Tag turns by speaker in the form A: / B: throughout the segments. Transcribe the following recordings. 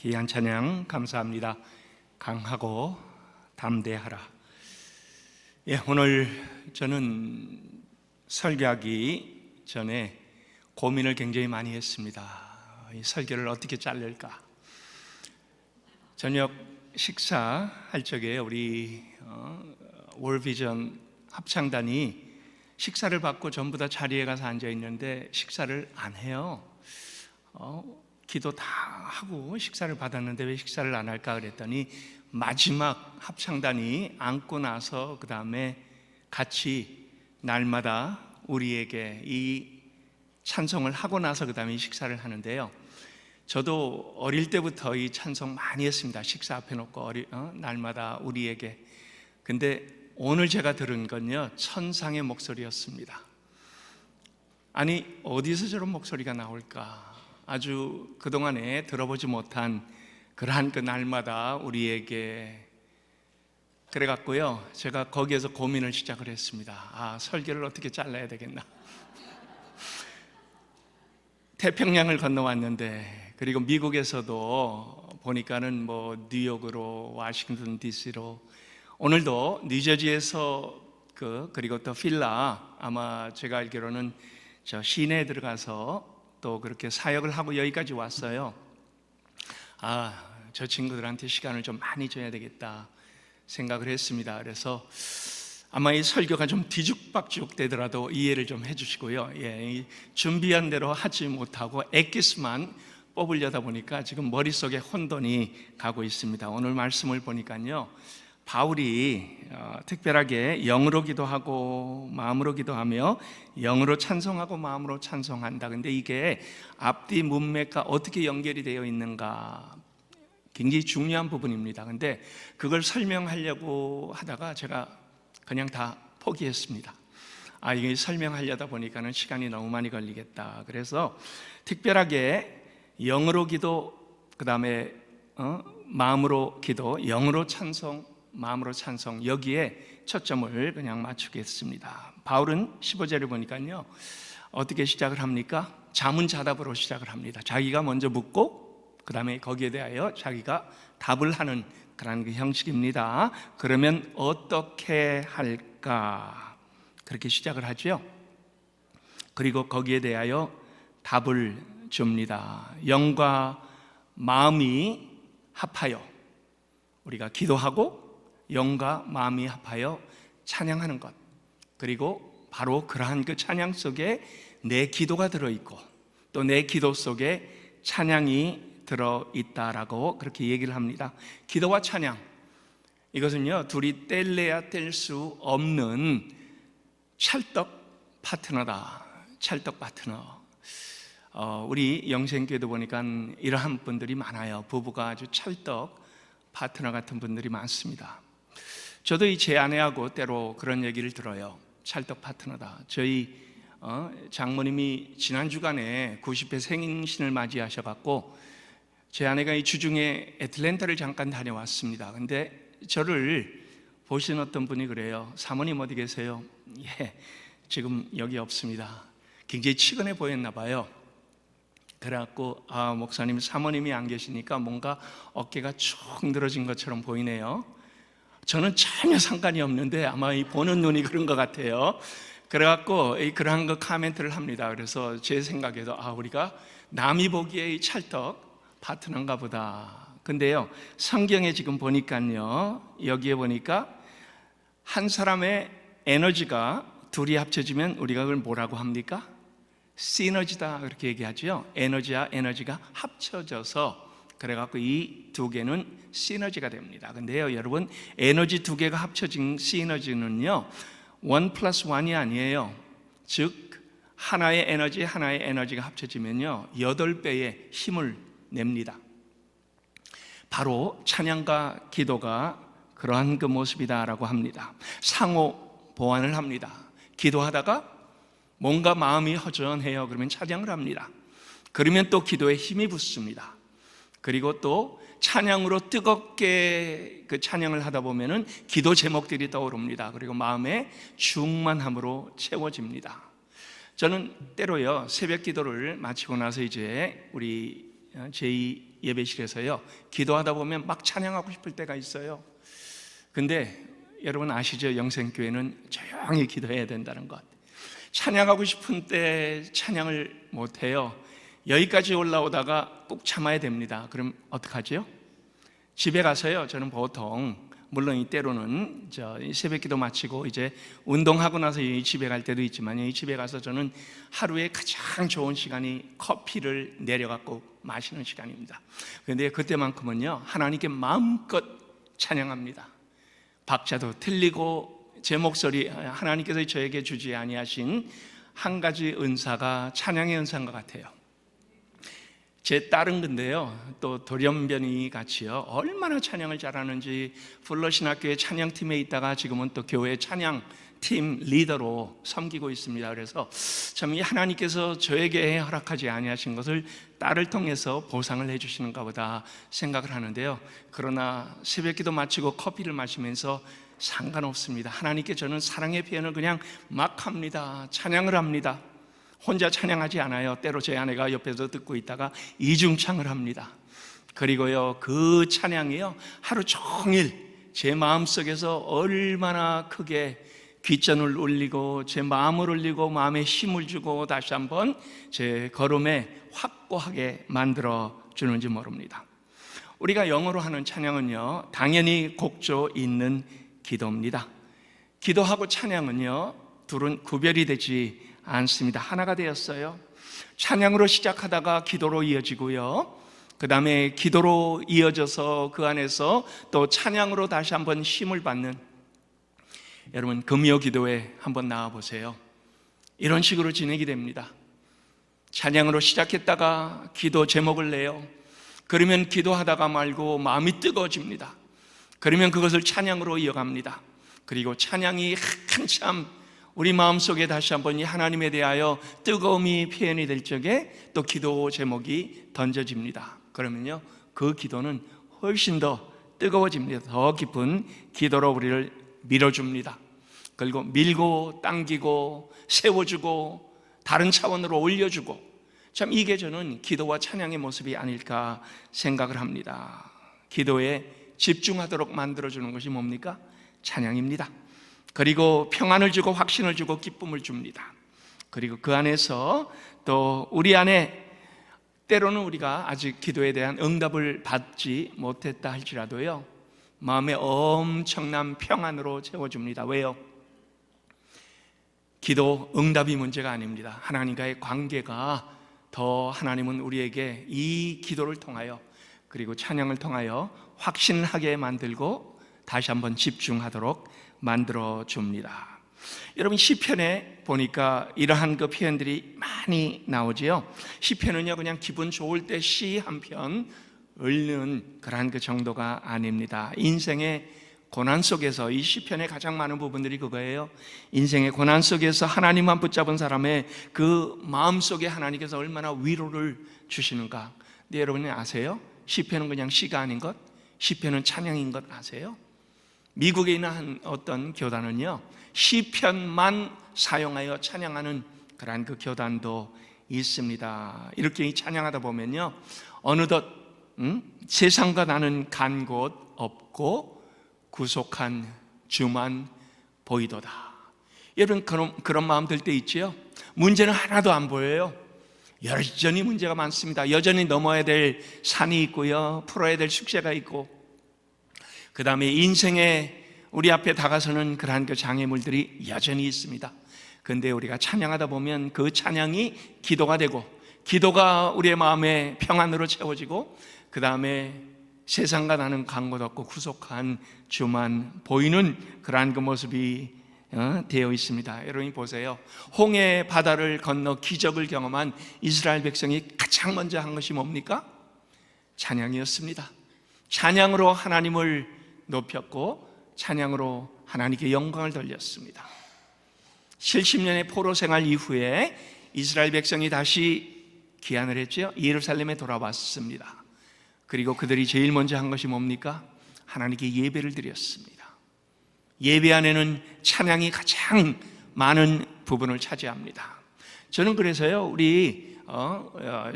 A: 귀한 찬양 감사합니다. 강하고 담대하라. 오늘 저는 설교하기 전에 고민을 굉장히 많이 했습니다. 이 설교를 어떻게 자를까? 저녁 식사할 적에 우리 월비전 합창단이 식사를 받고 전부 다 자리에 가서 앉아 있는데 식사를 안 해요. 기도 다 하고 식사를 받았는데 왜 식사를 안 할까 그랬더니 마지막 합창단이 앉고 나서 그 다음에 같이 날마다 우리에게 이 찬송을 하고 나서 그 다음에 식사를 하는데요. 저도 어릴 때부터 이 찬송 많이 했습니다. 식사 앞에 놓고 날마다 우리에게. 근데 오늘 제가 들은 건요, 천상의 목소리였습니다. 아니, 어디서 저런 목소리가 나올까? 아주 그동안에 들어보지 못한 그러한 그 날마다 우리에게. 그래갖고요, 제가 거기에서 고민을 시작을 했습니다. 설교를 어떻게 잘라야 되겠나? 태평양을 건너왔는데, 그리고 미국에서도 보니까는 뉴욕으로 워싱턴 DC로, 오늘도 뉴저지에서 그리고 또 필라, 아마 제가 알기로는 저 시내에 들어가서 또 그렇게 사역을 하고 여기까지 왔어요. 저 친구들한테 시간을 좀 많이 줘야 되겠다 생각을 했습니다. 그래서 아마 이 설교가 좀 뒤죽박죽 되더라도 이해를 좀 해주시고요. 준비한 대로 하지 못하고 엑기스만 뽑으려다 보니까 지금 머릿속에 혼돈이 가고 있습니다. 오늘 말씀을 보니까요, 바울이 특별하게 영으로 기도하고 마음으로 기도하며 영으로 찬송하고 마음으로 찬송한다. 근데 이게 앞뒤 문맥과 어떻게 연결이 되어 있는가 굉장히 중요한 부분입니다. 근데 그걸 설명하려고 하다가 제가 그냥 다 포기했습니다. 이게 설명하려다 보니까는 시간이 너무 많이 걸리겠다. 그래서 특별하게 영으로 기도, 그 다음에 마음으로 기도, 영으로 찬송, 마음으로 찬송, 여기에 초점을 그냥 맞추겠습니다. 바울은 15절을 보니까요, 어떻게 시작을 합니까? 자문자답으로 시작을 합니다. 자기가 먼저 묻고 그 다음에 거기에 대하여 자기가 답을 하는 그런 그 형식입니다. 그러면 어떻게 할까? 그렇게 시작을 하죠. 그리고 거기에 대하여 답을 줍니다. 영과 마음이 합하여 우리가 기도하고 영과 마음이 합하여 찬양하는 것, 그리고 바로 그러한 그 찬양 속에 내 기도가 들어있고 또 내 기도 속에 찬양이 들어있다라고 그렇게 얘기를 합니다. 기도와 찬양, 이것은요, 둘이 뗄래야 뗄 수 없는 찰떡 파트너다. 찰떡 파트너. 우리 영생교회도 보니까 이러한 분들이 많아요. 부부가 아주 찰떡 파트너 같은 분들이 많습니다. 저도 제 아내하고 때로 그런 얘기를 들어요. 찰떡 파트너다. 저희 장모님이 지난 주간에 90회 생신을 맞이하셔갖고 제 아내가 이 주중에 애틀랜타를 잠깐 다녀왔습니다. 근데 저를 보신 어떤 분이 그래요. 사모님 어디 계세요? 지금 여기 없습니다. 굉장히 치근해 보였나 봐요. 그래갖고 목사님, 사모님이 안 계시니까 뭔가 어깨가 축 늘어진 것처럼 보이네요. 저는 전혀 상관이 없는데 아마 이 보는 눈이 그런 것 같아요. 그래갖고 그러한 거 코멘트를 합니다. 그래서 제 생각에도 우리가 남이 보기에 이 찰떡 파트너인가 보다. 근데요, 성경에 지금 보니까요, 여기에 보니까 한 사람의 에너지가 둘이 합쳐지면 우리가 그걸 뭐라고 합니까? 시너지다, 그렇게 얘기하죠. 에너지와 에너지가 합쳐져서 그래갖고 이 두 개는 시너지가 됩니다. 근데요, 여러분, 에너지 두 개가 합쳐진 시너지는요, 1 플러스 1이 아니에요. 즉 하나의 에너지가 합쳐지면요, 8배의 힘을 냅니다. 바로 찬양과 기도가 그러한 그 모습이다라고 합니다. 상호 보완을 합니다. 기도하다가 뭔가 마음이 허전해요. 그러면 찬양을 합니다. 그러면 또 기도에 힘이 붙습니다. 그리고 또 찬양으로 뜨겁게 그 찬양을 하다 보면은 기도 제목들이 떠오릅니다. 그리고 마음의 충만함으로 채워집니다. 저는 때로요, 새벽 기도를 마치고 나서 이제 우리 제2 예배실에서요, 기도하다 보면 막 찬양하고 싶을 때가 있어요. 근데 여러분 아시죠? 영생교회는 조용히 기도해야 된다는 것. 찬양하고 싶은 때 찬양을 못해요. 여기까지 올라오다가 꾹 참아야 됩니다. 그럼 어떡하죠? 집에 가서요, 저는 보통 물론 이 때로는 새벽기도 마치고 이제 운동하고 나서 집에 갈 때도 있지만, 이 집에 가서 저는 하루에 가장 좋은 시간이 커피를 내려갖고 마시는 시간입니다. 그런데 그때만큼은요, 하나님께 마음껏 찬양합니다. 박자도 틀리고 제 목소리, 하나님께서 저에게 주지 아니하신 한 가지 은사가 찬양의 은사인 것 같아요. 제 딸은 근데요, 또 돌연변이 같이요, 얼마나 찬양을 잘하는지 플러신학교의 찬양팀에 있다가 지금은 또 교회 찬양팀 리더로 섬기고 있습니다. 그래서 참 이 하나님께서 저에게 허락하지 아니하신 것을 딸을 통해서 보상을 해주시는가 보다 생각을 하는데요, 그러나 새벽기도 마치고 커피를 마시면서 상관없습니다. 하나님께 저는 사랑의 표현을 그냥 막 합니다. 찬양을 합니다. 혼자 찬양하지 않아요. 때로 제 아내가 옆에서 듣고 있다가 이중창을 합니다. 그리고요, 그 찬양이요, 하루 종일 제 마음속에서 얼마나 크게 귓전을 울리고 제 마음을 울리고 마음에 힘을 주고 다시 한번 제 걸음에 확고하게 만들어 주는지 모릅니다. 우리가 영어로 하는 찬양은요, 당연히 곡조 있는 기도입니다. 기도하고 찬양은요, 둘은 구별이 되지 않습니다. 하나가 되었어요. 찬양으로 시작하다가 기도로 이어지고요, 그 다음에 기도로 이어져서 그 안에서 또 찬양으로 다시 한번 힘을 받는, 여러분 금요 기도에 한번 나와 보세요. 이런 식으로 진행이 됩니다. 찬양으로 시작했다가 기도 제목을 내요. 그러면 기도하다가 말고 마음이 뜨거워집니다. 그러면 그것을 찬양으로 이어갑니다. 그리고 찬양이 한참 우리 마음속에 다시 한번 이 하나님에 대하여 뜨거움이 표현이 될 적에 또 기도 제목이 던져집니다. 그러면요, 그 기도는 훨씬 더 뜨거워집니다. 더 깊은 기도로 우리를 밀어줍니다. 그리고 밀고 당기고 세워주고 다른 차원으로 올려주고, 참 이게 저는 기도와 찬양의 모습이 아닐까 생각을 합니다. 기도에 집중하도록 만들어주는 것이 뭡니까? 찬양입니다. 그리고 평안을 주고 확신을 주고 기쁨을 줍니다. 그리고 그 안에서 또 우리 안에 때로는 우리가 아직 기도에 대한 응답을 받지 못했다 할지라도요, 마음에 엄청난 평안으로 채워줍니다. 왜요? 기도 응답이 문제가 아닙니다. 하나님과의 관계가 더, 하나님은 우리에게 이 기도를 통하여 그리고 찬양을 통하여 확신하게 만들고 다시 한번 집중하도록 만들어 줍니다. 여러분 시편에 보니까 이러한 그 표현들이 많이 나오지요. 시편은요, 그냥 기분 좋을 때 시 한 편 읽는 그러한 그 정도가 아닙니다. 인생의 고난 속에서, 이 시편의 가장 많은 부분들이 그거예요. 인생의 고난 속에서 하나님만 붙잡은 사람의 그 마음속에 하나님께서 얼마나 위로를 주시는가. 근데 여러분이 아세요? 시편은 그냥 시가 아닌 것, 시편은 찬양인 것 아세요? 미국에 있는 한 어떤 교단은요, 시편만 사용하여 찬양하는 그러한 그 교단도 있습니다. 이렇게 찬양하다 보면요, 어느덧 세상과 나는 간 곳 없고 구속한 주만 보이도다. 여러분 그런 마음 들 때 있지요? 문제는 하나도 안 보여요. 여전히 문제가 많습니다. 여전히 넘어야 될 산이 있고요, 풀어야 될 숙제가 있고, 그 다음에 인생에 우리 앞에 다가서는 그러한 그 장애물들이 여전히 있습니다. 그런데 우리가 찬양하다 보면 그 찬양이 기도가 되고, 기도가 우리의 마음에 평안으로 채워지고, 그 다음에 세상과 나는 간 곳 없고 구속한 주만 보이는 그러한 그 모습이 되어 있습니다. 여러분 보세요. 홍해 바다를 건너 기적을 경험한 이스라엘 백성이 가장 먼저 한 것이 뭡니까? 찬양이었습니다. 찬양으로 하나님을 높였고 찬양으로 하나님께 영광을 돌렸습니다. 70년의 포로 생활 이후에 이스라엘 백성이 다시 귀환을 했죠. 예루살렘에 돌아왔습니다. 그리고 그들이 제일 먼저 한 것이 뭡니까? 하나님께 예배를 드렸습니다. 예배 안에는 찬양이 가장 많은 부분을 차지합니다. 저는 그래서요, 우리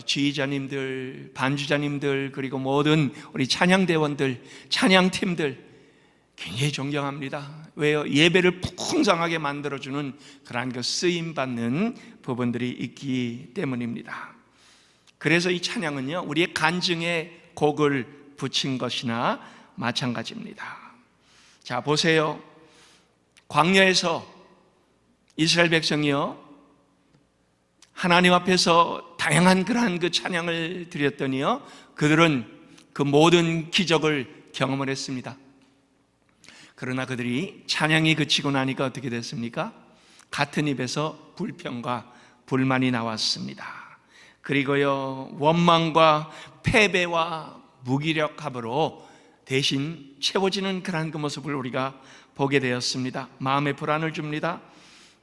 A: 지휘자님들, 반주자님들, 그리고 모든 우리 찬양대원들, 찬양팀들 굉장히 존경합니다. 왜요? 예배를 풍성하게 만들어주는 그러한 그 쓰임받는 부분들이 있기 때문입니다. 그래서 이 찬양은요, 우리의 간증에 곡을 붙인 것이나 마찬가지입니다. 자, 보세요. 광야에서 이스라엘 백성이요, 하나님 앞에서 다양한 그러한 그 찬양을 드렸더니요, 그들은 그 모든 기적을 경험을 했습니다. 그러나 그들이 찬양이 그치고 나니까 어떻게 됐습니까? 같은 입에서 불평과 불만이 나왔습니다. 그리고요, 원망과 패배와 무기력함으로 대신 채워지는 그러한 그 모습을 우리가 보게 되었습니다. 마음에 불안을 줍니다.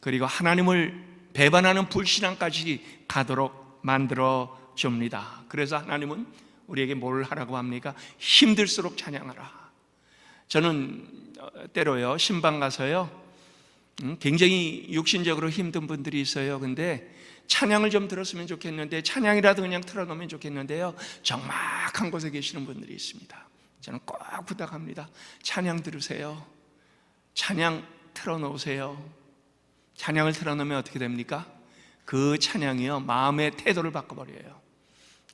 A: 그리고 하나님을 배반하는 불신앙까지 가도록 만들어 줍니다. 그래서 하나님은 우리에게 뭘 하라고 합니까? 힘들수록 찬양하라. 저는 때로요, 신방 가서요, 굉장히 육신적으로 힘든 분들이 있어요. 근데 찬양을 좀 들었으면 좋겠는데, 찬양이라도 그냥 틀어놓으면 좋겠는데요, 적막한 곳에 계시는 분들이 있습니다. 저는 꼭 부탁합니다. 찬양 들으세요. 찬양 틀어놓으세요. 찬양을 틀어놓으면 어떻게 됩니까? 그 찬양이요, 마음의 태도를 바꿔버려요.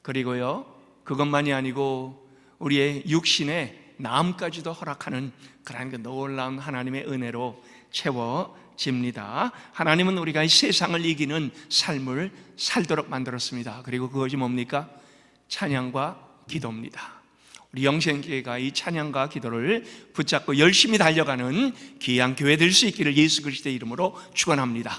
A: 그리고요, 그것만이 아니고 우리의 육신의 나음까지도 허락하는 그런 그 놀라운 하나님의 은혜로 채워집니다. 하나님은 우리가 이 세상을 이기는 삶을 살도록 만들었습니다. 그리고 그것이 뭡니까? 찬양과 기도입니다. 우리 영생교회가 이 찬양과 기도를 붙잡고 열심히 달려가는 귀한 교회 될 수 있기를 예수 그리스도의 이름으로 축원합니다.